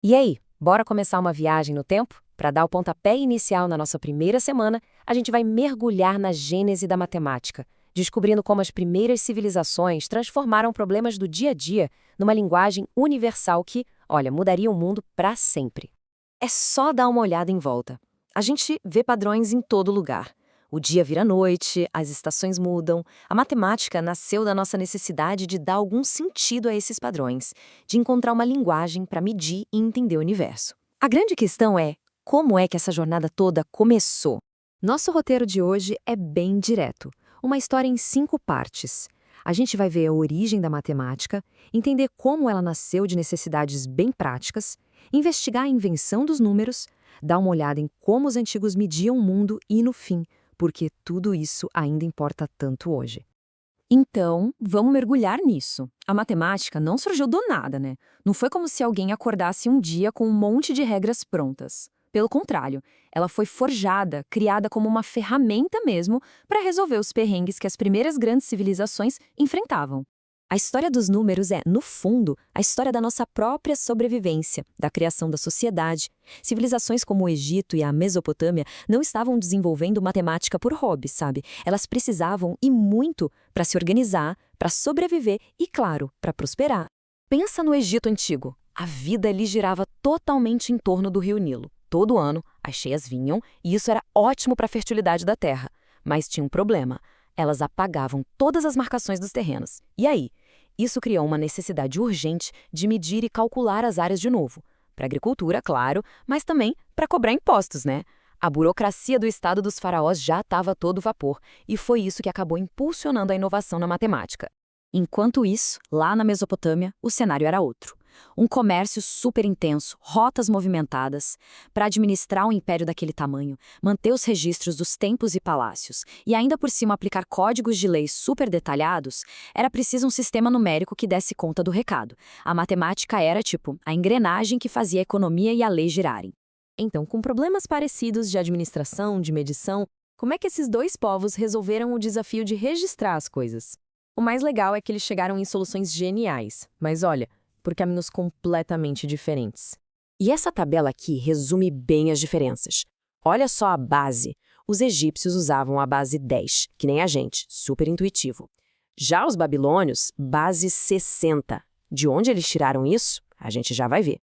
E aí, bora começar uma viagem no tempo? Para dar o pontapé inicial na nossa primeira semana, a gente vai mergulhar na gênese da matemática, descobrindo como as primeiras civilizações transformaram problemas do dia a dia numa linguagem universal que, olha, mudaria o mundo para sempre. É só dar uma olhada em volta. A gente vê padrões em todo lugar. O dia vira noite, as estações mudam. A matemática nasceu da nossa necessidade de dar algum sentido a esses padrões, de encontrar uma linguagem para medir e entender o universo. A grande questão é, como é que essa jornada toda começou? Nosso roteiro de hoje é bem direto, uma história em 5 partes. A gente vai ver a origem da matemática, entender como ela nasceu de necessidades bem práticas, investigar a invenção dos números, dar uma olhada em como os antigos mediam o mundo e, no fim, porque tudo isso ainda importa tanto hoje. Então, vamos mergulhar nisso. A matemática não surgiu do nada, né? Não foi como se alguém acordasse um dia com um monte de regras prontas. Pelo contrário, ela foi forjada, criada como uma ferramenta mesmo para resolver os perrengues que as primeiras grandes civilizações enfrentavam. A história dos números é, no fundo, a história da nossa própria sobrevivência, da criação da sociedade. Civilizações como o Egito e a Mesopotâmia não estavam desenvolvendo matemática por hobby, sabe? Elas precisavam, e muito, para se organizar, para sobreviver e, claro, para prosperar. Pensa no Egito Antigo. A vida ali girava totalmente em torno do rio Nilo. Todo ano, as cheias vinham e isso era ótimo para a fertilidade da terra. Mas tinha um problema. Elas apagavam todas as marcações dos terrenos. E aí? Isso criou uma necessidade urgente de medir e calcular as áreas de novo. Para a agricultura, claro, mas também para cobrar impostos, né? A burocracia do estado dos faraós já estava a todo vapor, e foi isso que acabou impulsionando a inovação na matemática. Enquanto isso, lá na Mesopotâmia, o cenário era outro. Um comércio super intenso, rotas movimentadas. Para administrar um império daquele tamanho, manter os registros dos templos e palácios, e ainda por cima aplicar códigos de leis super detalhados, era preciso um sistema numérico que desse conta do recado. A matemática era, tipo, a engrenagem que fazia a economia e a lei girarem. Então, com problemas parecidos de administração, de medição, como é que esses dois povos resolveram o desafio de registrar as coisas? O mais legal é que eles chegaram em soluções geniais, mas olha, por caminhos completamente diferentes. E essa tabela aqui resume bem as diferenças. Olha só a base. Os egípcios usavam a base 10, que nem a gente, super intuitivo. Já os babilônios, base 60. De onde eles tiraram isso? A gente já vai ver.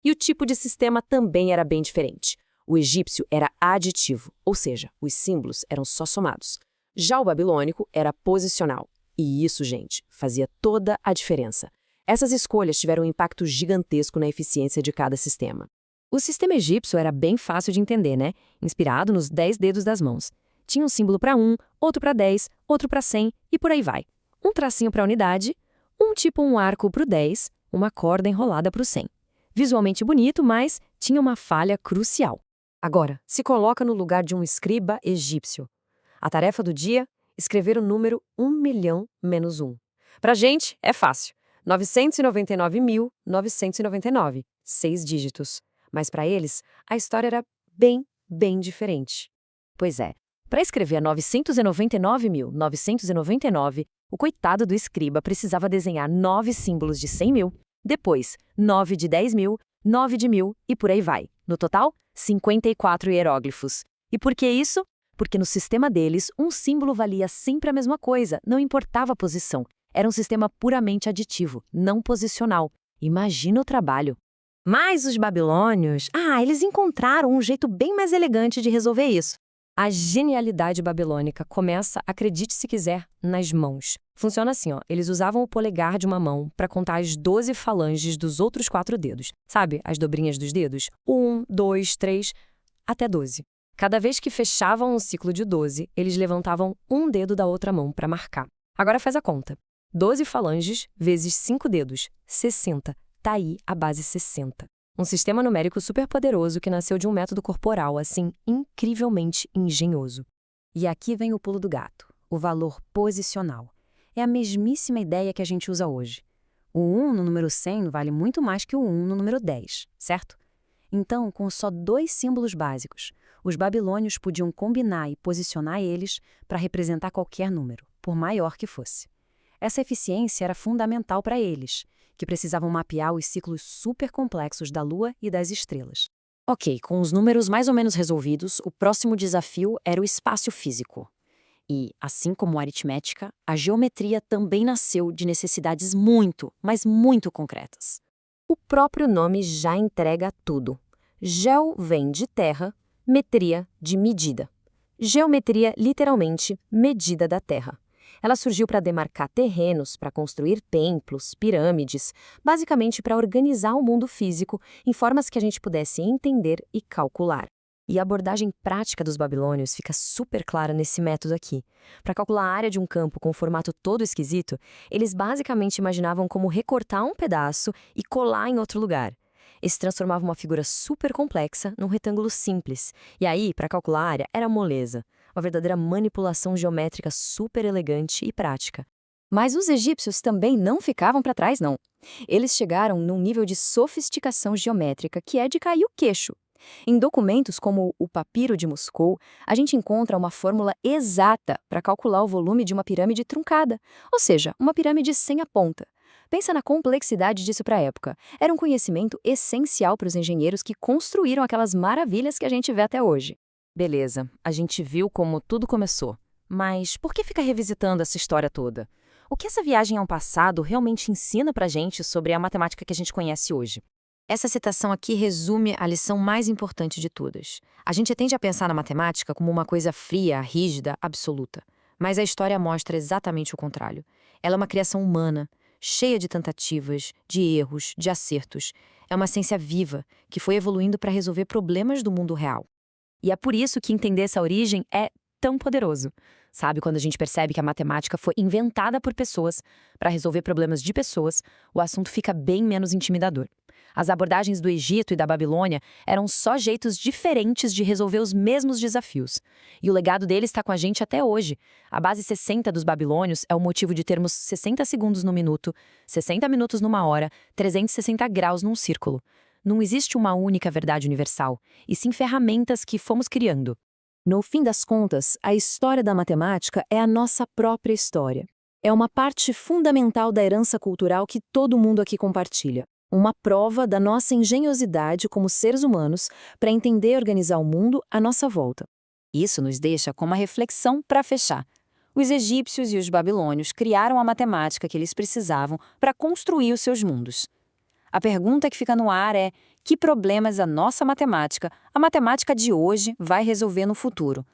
E o tipo de sistema também era bem diferente. O egípcio era aditivo, ou seja, os símbolos eram só somados. Já o babilônico era posicional. E isso, gente, fazia toda a diferença. Essas escolhas tiveram um impacto gigantesco na eficiência de cada sistema. O sistema egípcio era bem fácil de entender, né? Inspirado nos 10 dedos das mãos. Tinha um símbolo para 1, outro para 10, outro para 100 e por aí vai. Um tracinho para a unidade, um arco para o 10, uma corda enrolada para o 100. Visualmente bonito, mas tinha uma falha crucial. Agora, se coloca no lugar de um escriba egípcio. A tarefa do dia? Escrever o número 1.000.000 menos 1. Pra gente, é fácil. 999.999, 6 dígitos. Mas para eles, a história era bem diferente. Pois é, para escrever 999.999, o coitado do escriba precisava desenhar 9 símbolos de 100.000, depois 9 de 10.000, 9 de 1.000 e por aí vai. No total, 54 hieróglifos. E por que isso? Porque no sistema deles, um símbolo valia sempre a mesma coisa, não importava a posição. Era um sistema puramente aditivo, não posicional. Imagina o trabalho. Mas os babilônios, eles encontraram um jeito bem mais elegante de resolver isso. A genialidade babilônica começa, acredite se quiser, nas mãos. Funciona assim, ó. Eles usavam o polegar de uma mão para contar as 12 falanges dos outros 4 dedos. Sabe, as dobrinhas dos dedos? 1, 2, 3, até 12. Cada vez que fechavam um ciclo de 12, eles levantavam um dedo da outra mão para marcar. Agora faz a conta. 12 falanges vezes 5 dedos, 60. Tá aí a base 60. Um sistema numérico super poderoso que nasceu de um método corporal, assim, incrivelmente engenhoso. E aqui vem o pulo do gato, o valor posicional. É a mesmíssima ideia que a gente usa hoje. O 1 no número 100 vale muito mais que o 1 no número 10, certo? Então, com só 2 símbolos básicos, os babilônios podiam combinar e posicionar eles para representar qualquer número, por maior que fosse. Essa eficiência era fundamental para eles, que precisavam mapear os ciclos supercomplexos da Lua e das estrelas. Ok, com os números mais ou menos resolvidos, o próximo desafio era o espaço físico. E, assim como a aritmética, a geometria também nasceu de necessidades muito, mas muito concretas. O próprio nome já entrega tudo. Geo vem de terra, metria de medida. Geometria, literalmente, medida da terra. Ela surgiu para demarcar terrenos, para construir templos, pirâmides, basicamente para organizar o mundo físico em formas que a gente pudesse entender e calcular. E a abordagem prática dos babilônios fica super clara nesse método aqui. Para calcular a área de um campo com um formato todo esquisito, eles basicamente imaginavam como recortar um pedaço e colar em outro lugar. Eles transformavam uma figura super complexa num retângulo simples. E aí, para calcular a área, era moleza. Uma verdadeira manipulação geométrica super elegante e prática. Mas os egípcios também não ficavam para trás, não. Eles chegaram num nível de sofisticação geométrica que é de cair o queixo. Em documentos como o Papiro de Moscou, a gente encontra uma fórmula exata para calcular o volume de uma pirâmide truncada, ou seja, uma pirâmide sem a ponta. Pensa na complexidade disso para a época. Era um conhecimento essencial para os engenheiros que construíram aquelas maravilhas que a gente vê até hoje. Beleza, a gente viu como tudo começou. Mas por que fica revisitando essa história toda? O que essa viagem ao passado realmente ensina pra gente sobre a matemática que a gente conhece hoje? Essa citação aqui resume a lição mais importante de todas. A gente tende a pensar na matemática como uma coisa fria, rígida, absoluta. Mas a história mostra exatamente o contrário. Ela é uma criação humana, cheia de tentativas, de erros, de acertos. É uma ciência viva, que foi evoluindo para resolver problemas do mundo real. E é por isso que entender essa origem é tão poderoso. Sabe, quando a gente percebe que a matemática foi inventada por pessoas para resolver problemas de pessoas, o assunto fica bem menos intimidador. As abordagens do Egito e da Babilônia eram só jeitos diferentes de resolver os mesmos desafios. E o legado deles está com a gente até hoje. A base 60 dos babilônios é o motivo de termos 60 segundos no minuto, 60 minutos numa hora, 360 graus num círculo. Não existe uma única verdade universal, e sim ferramentas que fomos criando. No fim das contas, a história da matemática é a nossa própria história. É uma parte fundamental da herança cultural que todo mundo aqui compartilha. Uma prova da nossa engenhosidade como seres humanos para entender e organizar o mundo à nossa volta. Isso nos deixa com uma reflexão para fechar. Os egípcios e os babilônios criaram a matemática que eles precisavam para construir os seus mundos. A pergunta que fica no ar é: que problemas a nossa matemática, a matemática de hoje, vai resolver no futuro?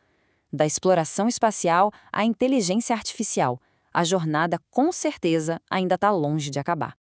Da exploração espacial à inteligência artificial, a jornada com certeza ainda está longe de acabar.